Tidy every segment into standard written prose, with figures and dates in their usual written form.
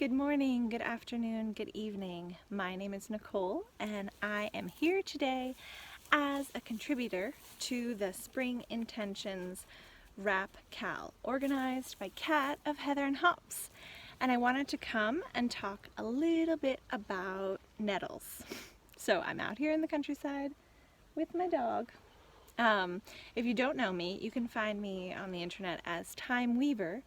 Good morning, good afternoon, good evening. My name is Nicole and I am here today as a contributor to the Spring Intentions Rap Cal, organized by Katt of Heather Hops. And I wanted to come and talk a little bit about nettles. So I'm out here in the countryside with my dog. If you don't know me, you can find me on the internet as ThymeWeaver,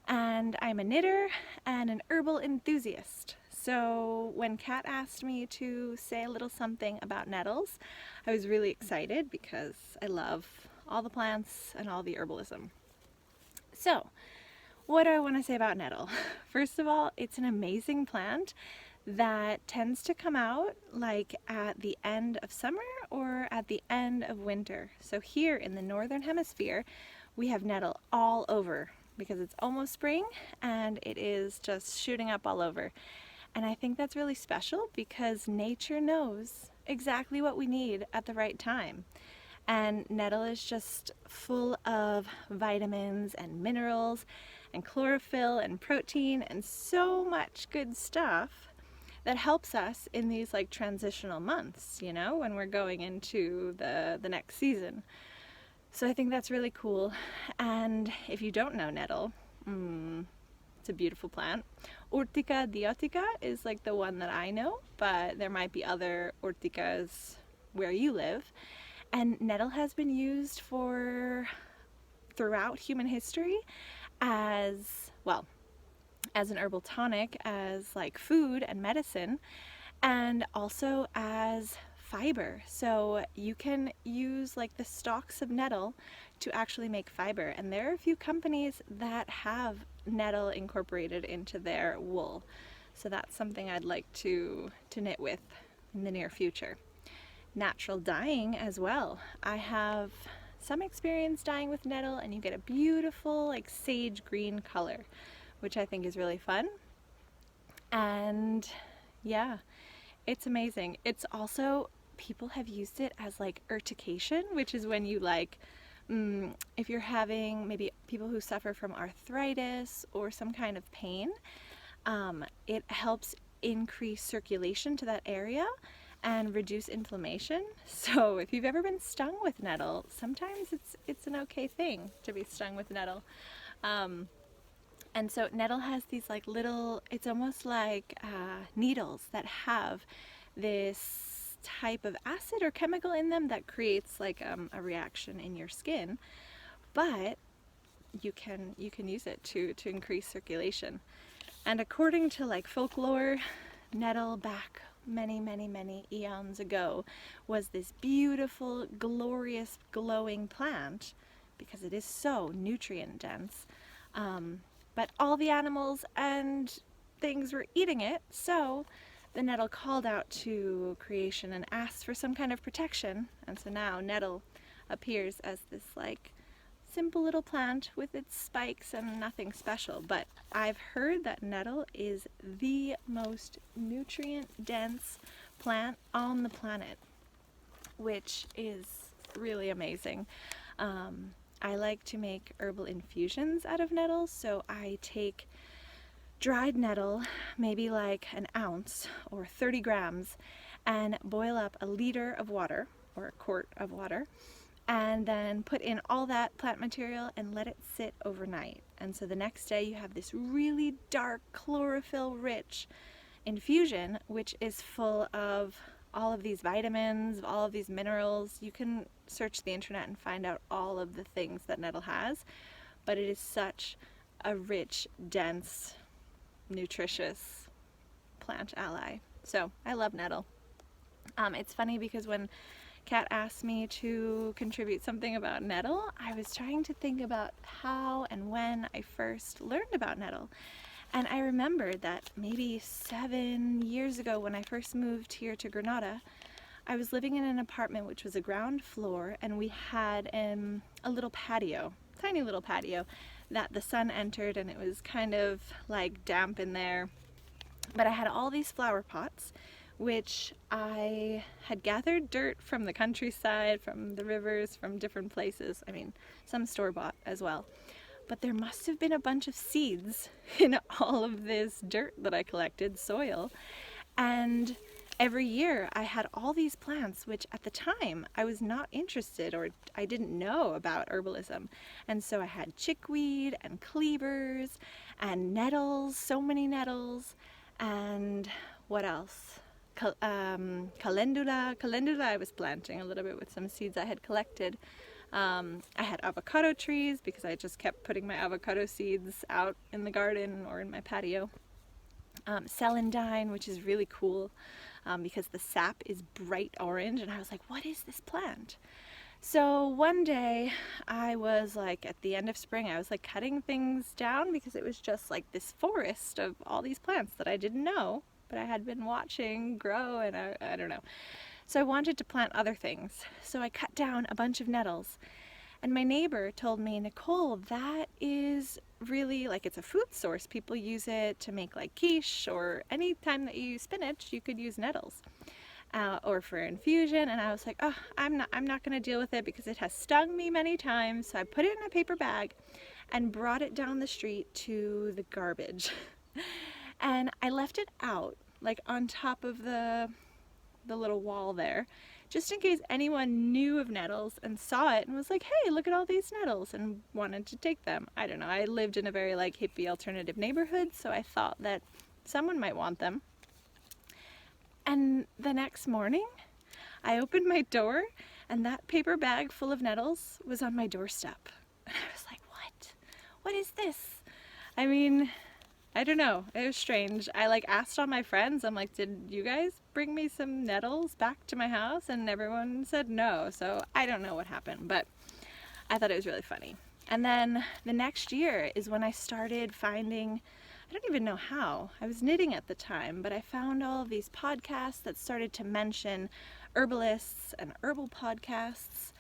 and I'm a knitter and an herbal enthusiast. So when Kat asked me to say a little something about nettles, I was really excited because I love all the plants and all the herbalism. So, what do I want to say about nettle? First of all, it's an amazing plant that tends to come out like at the end of summer or at the end of winter. So here in the northern hemisphere, we have nettle all over because it's almost spring and it is just shooting up all over. And I think that's really special because nature knows exactly what we need at the right time. And nettle is just full of vitamins and minerals and chlorophyll and protein and so much good stuff that helps us in these like transitional months, you know, when we're going into the next season. So I think that's really cool. And if you don't know nettle, it's a beautiful plant. Urtica dioica is like the one that I know, but there might be other urticas where you live. And nettle has been used throughout human history as, well, as an herbal tonic, as like food and medicine, and also as fiber. So you can use like the stalks of nettle to actually make fiber, and there are a few companies that have nettle incorporated into their wool. So that's something I'd like to knit with in the near future. Natural dyeing as well. I have some experience dyeing with nettle, and you get a beautiful like sage green color, which I think is really fun. And yeah, it's amazing. It's also, people have used it as like urtication, which is when you like, if you're having maybe people who suffer from arthritis or some kind of pain, it helps increase circulation to that area and reduce inflammation. So if you've ever been stung with nettle, sometimes it's an okay thing to be stung with nettle. And so nettle has these like little, it's almost like needles that have this type of acid or chemical in them that creates like a reaction in your skin. But you can use it to increase circulation. And according to like folklore, nettle back many eons ago was this beautiful, glorious, glowing plant because it is so nutrient dense. But all the animals and things were eating it, so the nettle called out to creation and asked for some kind of protection. And so now nettle appears as this like simple little plant with its spikes and nothing special. But I've heard that nettle is the most nutrient dense plant on the planet, which is really amazing. I like to make herbal infusions out of nettle, so I take dried nettle, maybe like an ounce or 30 grams, and boil up a liter of water or a quart of water, and then put in all that plant material and let it sit overnight. And so the next day you have this really dark, chlorophyll-rich infusion, which is full of all of these vitamins, all of these minerals. You can search the internet and find out all of the things that nettle has, but it is such a rich, dense, nutritious plant ally. So I love nettle. It's funny because when Kat asked me to contribute something about nettle, I was trying to think about how and when I first learned about nettle. And I remembered that maybe 7 years ago when I first moved here to Granada, I was living in an apartment which was a ground floor, and we had a little patio, tiny little patio, that the sun entered, and it was kind of like damp in there. But I had all these flower pots, which I had gathered dirt from the countryside, from the rivers, from different places. I mean, some store-bought as well. but there must have been a bunch of seeds in all of this dirt that I collected, soil. And every year I had all these plants, which at the time I was not interested, or I didn't know about herbalism. And so I had chickweed and cleavers and nettles, so many nettles, and what else? Calendula I was planting a little bit with some seeds I had collected. I had avocado trees because I just kept putting my avocado seeds out in the garden or in my patio. Celandine, which is really cool because the sap is bright orange, and I was like, what is this plant? So one day I was like, at the end of spring, I was like cutting things down because it was just like this forest of all these plants that I didn't know, but I had been watching grow, and I don't know. So I wanted to plant other things. So I cut down a bunch of nettles. And my neighbor told me, Nicole, that is really, like, it's a food source. People use it to make like quiche, or any time that you use spinach, you could use nettles. Or for infusion. And I was like, oh, I'm not going to deal with it because it has stung me many times. So I put it in a paper bag and brought it down the street to the garbage. And I left it out, like on top of the little wall there, just in case anyone knew of nettles and saw it and was like, hey, look at all these nettles, and wanted to take them. I don't know, I lived in a very like hippie alternative neighborhood, so I thought that someone might want them. And the next morning I opened my door and that paper bag full of nettles was on my doorstep. And I was like, what is this? I mean, I don't know, it was strange. I like asked all my friends, I'm like, did you guys bring me some nettles back to my house? And everyone said no, so I don't know what happened, but I thought it was really funny. And then the next year is when I started finding, I don't even know how, I was knitting at the time, but I found all of these podcasts that started to mention herbalists and herbal podcasts.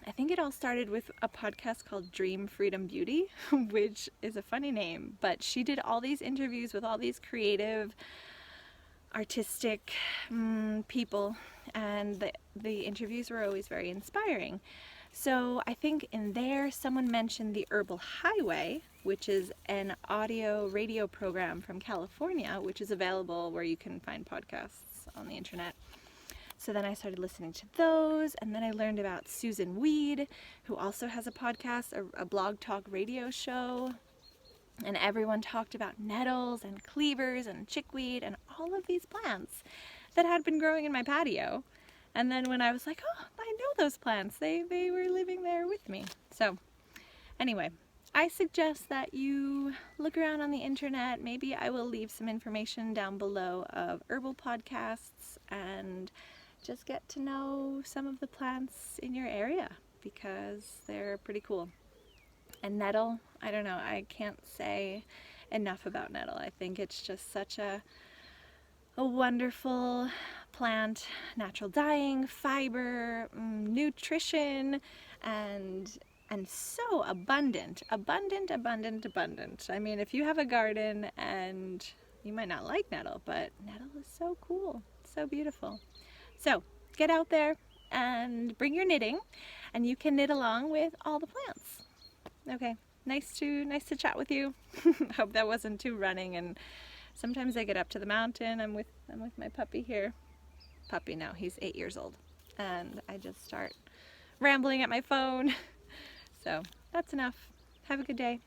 I think it all started with a podcast called Dream Freedom Beauty, which is a funny name, but she did all these interviews with all these creative, artistic people, and the interviews were always very inspiring. So I think in there someone mentioned the Herbal Highway, which is an audio radio program from California, which is available where you can find podcasts on the internet. So then I started listening to those, and then I learned about Susun Weed, who also has a podcast, a blog talk radio show, and everyone talked about nettles and cleavers and chickweed and all of these plants that had been growing in my patio. And then when I was like, oh, I know those plants, they were living there with me. So anyway, I suggest that you look around on the internet. Maybe I will leave some information down below of herbal podcasts, and just get to know some of the plants in your area because they're pretty cool. And nettle, I don't know, I can't say enough about nettle. I think it's just such a wonderful plant, natural dyeing, fiber, nutrition, and so abundant. I mean, if you have a garden, and you might not like nettle, but nettle is so cool, so beautiful. So get out there and bring your knitting, and you can knit along with all the plants. Okay, nice to chat with you. Hope that wasn't too running. And sometimes I get up to the mountain. I'm with my puppy here. Puppy now, he's 8 years old, and I just start rambling at my phone. So that's enough. Have a good day.